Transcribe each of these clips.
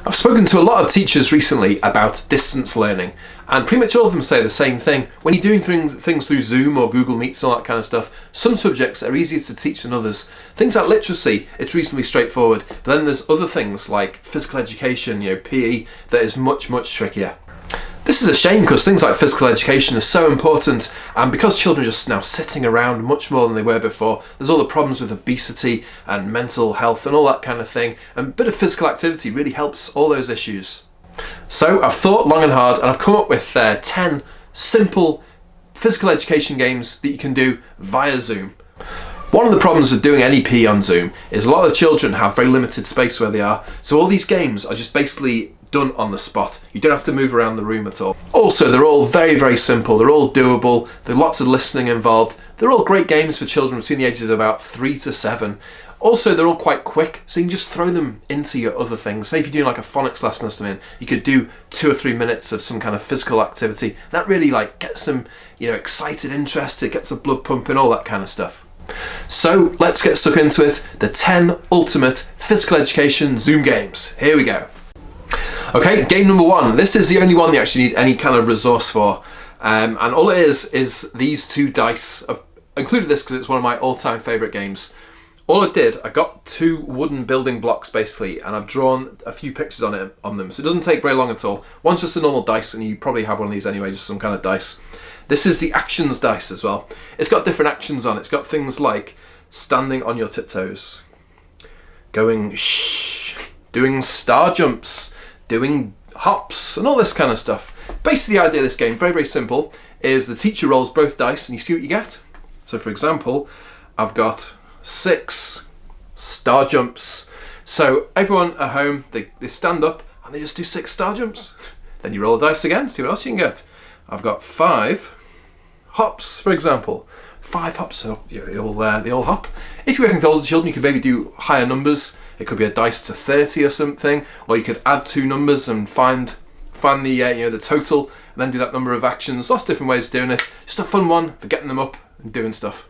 I've spoken to a lot of teachers recently about distance learning, and pretty much all of them say the same thing. When you're doing things through Zoom or Google Meets and all that kind of stuff, some subjects are easier to teach than others. Things like literacy, it's reasonably straightforward, but then there's other things like physical education, PE, that is much, much trickier. This is a shame because things like physical education are so important, and because children are just now sitting around much more than they were before, there's all the problems with obesity and mental health and all that kind of thing, and a bit of physical activity really helps all those issues. So I've thought long and hard, and I've come up with 10 simple physical education games that you can do via Zoom. One of the problems with doing any PE on Zoom is a lot of the children have very limited space where they are, so all these games are just basically done on the spot. You don't have to move around the room at all. Also, they're all very, very simple. They're all doable. There's lots of listening involved. They're all great games for children between the ages of about 3 to 7. Also, they're all quite quick, so you can just throw them into your other things. Say if you're doing like a phonics lesson or something, you could do 2 or 3 minutes of some kind of physical activity. That really gets them, excited, interested, gets the blood pumping, all that kind of stuff. So let's get stuck into it. The 10 ultimate physical education Zoom games. Here we go. Okay, game number 1. This is the only one you actually need any kind of resource for. And all it is these 2 dice. I've included this because it's one of my all-time favourite games. All I did, I got 2 wooden building blocks basically, and I've drawn a few pictures on them. So it doesn't take very long at all. One's just a normal dice, and you probably have one of these anyway, just some kind of dice. This is the actions dice as well. It's got different actions on it. It's got things like standing on your tiptoes, going shh, doing star jumps, doing hops, and all this kind of stuff. Basically, the idea of this game, very, very simple, is the teacher rolls both dice and you see what you get. So for example, I've got 6 star jumps. So everyone at home, they stand up and they just do 6 star jumps. Then you roll the dice again, see what else you can get. I've got 5 hops, for example. 5 hops, so they all hop. If you're working with older children, you could maybe do higher numbers. It could be a dice to 30 or something, or you could add 2 numbers and find the the total, and then do that number of actions. Lots of different ways of doing it. Just a fun one for getting them up and doing stuff.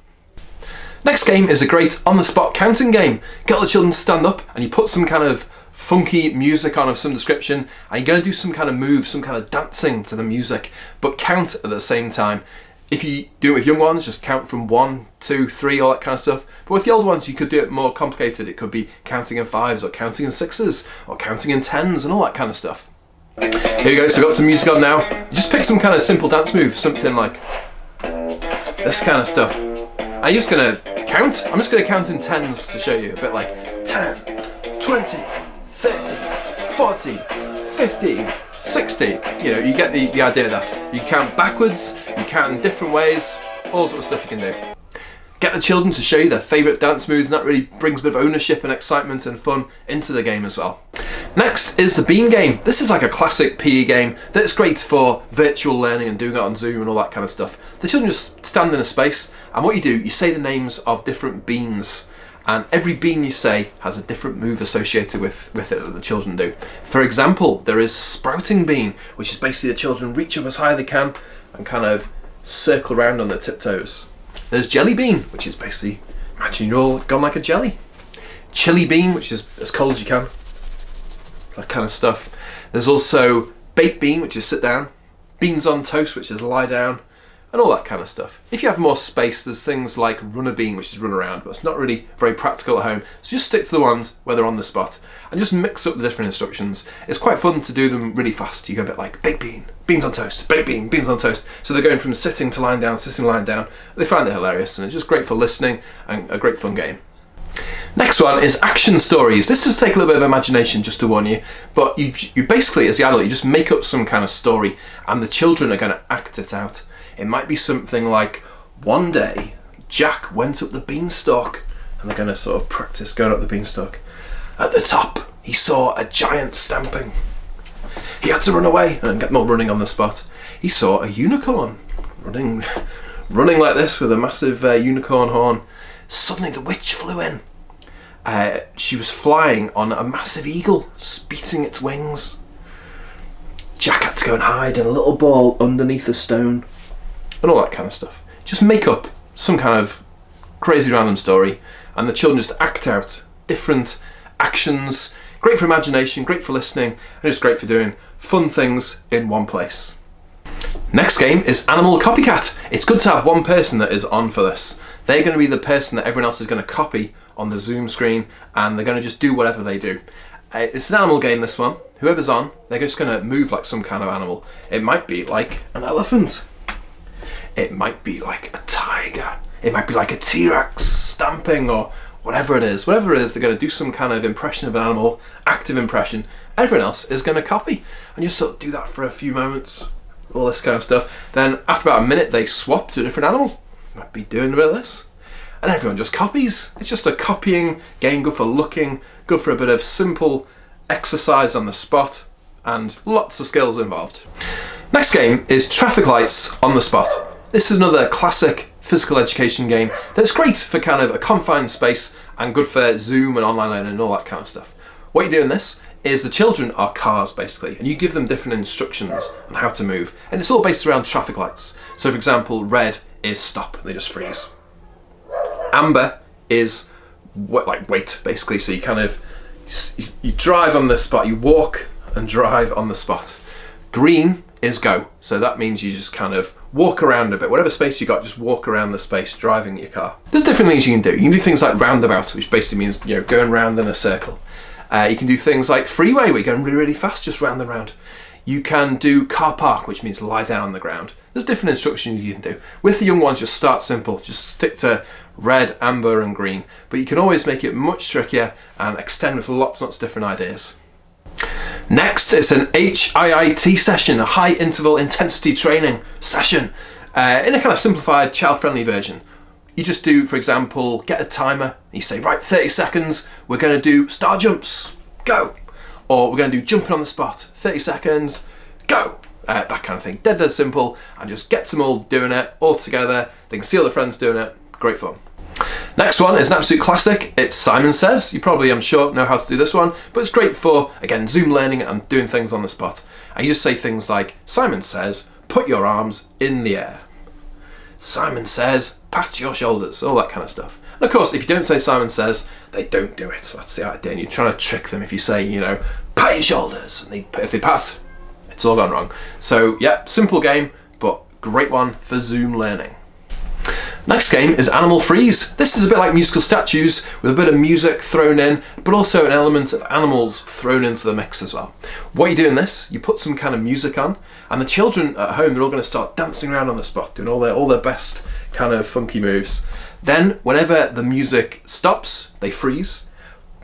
Next game is a great on-the-spot counting game. Get all the children to stand up, and you put some kind of funky music on of some description, and you're going to do some kind of move, some kind of dancing to the music, but count at the same time. If you do it with young ones, just count from 1, 2, 3, all that kind of stuff. But with the old ones, you could do it more complicated. It could be counting in 5s, or counting in 6s, or counting in 10s, and all that kind of stuff. Here you go, so I've got some music on now. Just pick some kind of simple dance move, something like this kind of stuff. I'm just going to count. I'm just going to count in 10s to show you, a bit like 10, 20, 30, 40, 50, 60. You get the idea of that. You count backwards, you count in different ways, all sorts of stuff you can do. Get the children to show you their favourite dance moves, and that really brings a bit of ownership and excitement and fun into the game as well. Next is the bean game. This is like a classic PE game that's great for virtual learning and doing it on Zoom and all that kind of stuff. The children just stand in a space, and what you do, you say the names of different beans, and every bean you say has a different move associated with it that the children do. For example, there is sprouting bean, which is basically the children reach up as high as they can and kind of circle around on their tiptoes. There's jelly bean, which is basically, imagine you're all gone like a jelly. Chili bean, which is as cold as you can. That kind of stuff. There's also baked bean, which is sit down. Beans on toast, which is lie down. And all that kind of stuff. If you have more space, there's things like runner bean, which is run around, but it's not really very practical at home. So just stick to the ones where they're on the spot and just mix up the different instructions. It's quite fun to do them really fast. You go a bit like baked bean, beans on toast, baked bean, beans on toast. So they're going from sitting to lying down, sitting, lying down. They find it hilarious, and it's just great for listening and a great fun game. Next one is action stories. This does take a little bit of imagination, just to warn you, but you basically, as the adult, you just make up some kind of story and the children are going to act it out. It might be something like, one day Jack went up the beanstalk, and they're going to sort of practice going up the beanstalk. At the top he saw a giant stamping. He had to run away and get more running on the spot. He saw a unicorn running like this with a massive unicorn horn. Suddenly the witch flew in. She was flying on a massive eagle, beating its wings. Jack had to go and hide in a little ball underneath a stone, and all that kind of stuff. Just make up some kind of crazy random story, and the children just act out different actions, Great for imagination, great for listening, and just great for doing fun things in one place. Next game is Animal COPY.CAT. It's good to have one person that is on for this. They're going to be the person that everyone else is going to copy on the Zoom screen, and they're going to just do whatever they do. It's an animal game, this one. Whoever's on, they're just going to move like some kind of animal. It might be like an elephant. It might be like a tiger. It might be like a T-Rex stamping, or whatever it is. Whatever it is, they're going to do some kind of impression of an animal, active impression. Everyone else is going to copy. And you sort of do that for a few moments, all this kind of stuff. Then after about a minute, they swap to a different animal. Might be doing a bit of this. And everyone just copies. It's just a copying game, good for looking, good for a bit of simple exercise on the spot, and lots of skills involved. Next game is Traffic Lights on the Spot. This is another classic physical education game that's great for kind of a confined space and good for Zoom and online learning and all that kind of stuff. What you do in this is the children are cars basically, and you give them different instructions on how to move, and it's all based around traffic lights. So for example, red is stop, they just freeze. Amber is like wait basically, so you kind of you drive on the spot, you walk and drive on the spot. Green is go, so that means you just kind of walk around a bit, whatever space you got, just walk around the space driving your car. There's different things you can do. You can do things like roundabout, which basically means, you know, going round in a circle. You can do things like freeway, where you're going really, really fast, just round and round. You can do car park, which means lie down on the ground. There's different instructions you can do. With the young ones, just start simple. Just stick to red, amber and green. But you can always make it much trickier and extend with lots and lots of different ideas. Next, it's an HIIT session, a high interval intensity training session, in a kind of simplified, child-friendly version. You just do, for example, get a timer. You say, right, 30 seconds, we're going to do star jumps, go. Or we're going to do jumping on the spot, 30 seconds, go. That kind of thing. Dead simple, and just gets them all doing it all together. They can see all their friends doing it. Great fun. Next one is an absolute classic. It's Simon Says. You probably, I'm sure, know how to do this one, but it's great for, again, Zoom learning and doing things on the spot. And you just say things like, Simon says, put your arms in the air. Simon says, pat your shoulders, all that kind of stuff. And of course, if you don't say Simon Says, they don't do it. So that's the idea. And you're trying to trick them if you say, you know, pat your shoulders, and if they pat, it's all gone wrong. So yeah, simple game, but great one for Zoom learning. Next game is Animal Freeze. This is a bit like musical statues with a bit of music thrown in, but also an element of animals thrown into the mix as well. What you do in this, you put some kind of music on, and the children at home, they're all going to start dancing around on the spot, doing all their best kind of funky moves. Then, whenever the music stops, they freeze.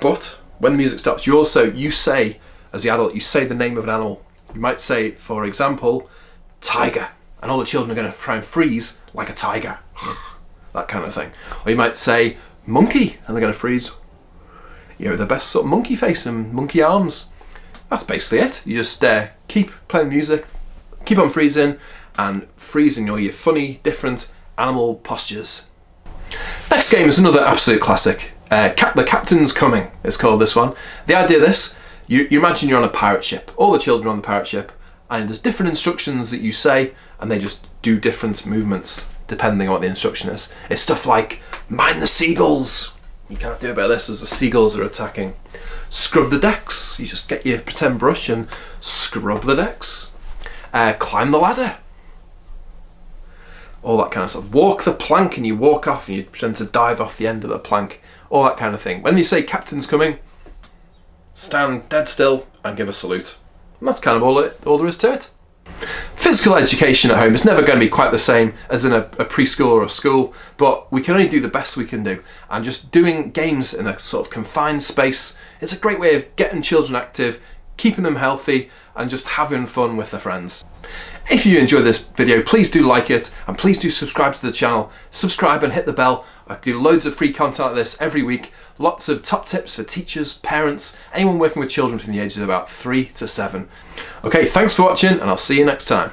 But when the music stops, you say, as the adult, you say the name of an animal. You might say, for example, tiger. And all the children are going to try and freeze like a tiger. That kind of thing. Or you might say monkey, and they're going to freeze, you know, the best sort of monkey face and monkey arms. That's basically it. You just keep playing music, keep on freezing, and freezing all your funny, different animal postures. Next game is another absolute classic. The Captain's Coming is called this one. The idea of this, you imagine you're on a pirate ship. All the children are on the pirate ship, and there's different instructions that you say, and they just do different movements depending on what the instruction is. It's stuff like, mind the seagulls. You can't do a bit of this as the seagulls are attacking. Scrub the decks. You just get your pretend brush and scrub the decks. Climb the ladder. All that kind of stuff. Walk the plank, and you walk off and you pretend to dive off the end of the plank. All that kind of thing. When you say Captain's Coming, stand dead still and give a salute. And that's kind of all there is to it. Physical education at home is never going to be quite the same as in a preschool or a school, but we can only do the best we can do. And just doing games in a sort of confined space is a great way of getting children active, keeping them healthy, and just having fun with their friends. If you enjoyed this video, please do like it, and please do subscribe to the channel. Subscribe and hit the bell. I do loads of free content like this every week. Lots of top tips for teachers, parents, anyone working with children between the ages of about 3 to 7. Okay, thanks for watching, and I'll see you next time.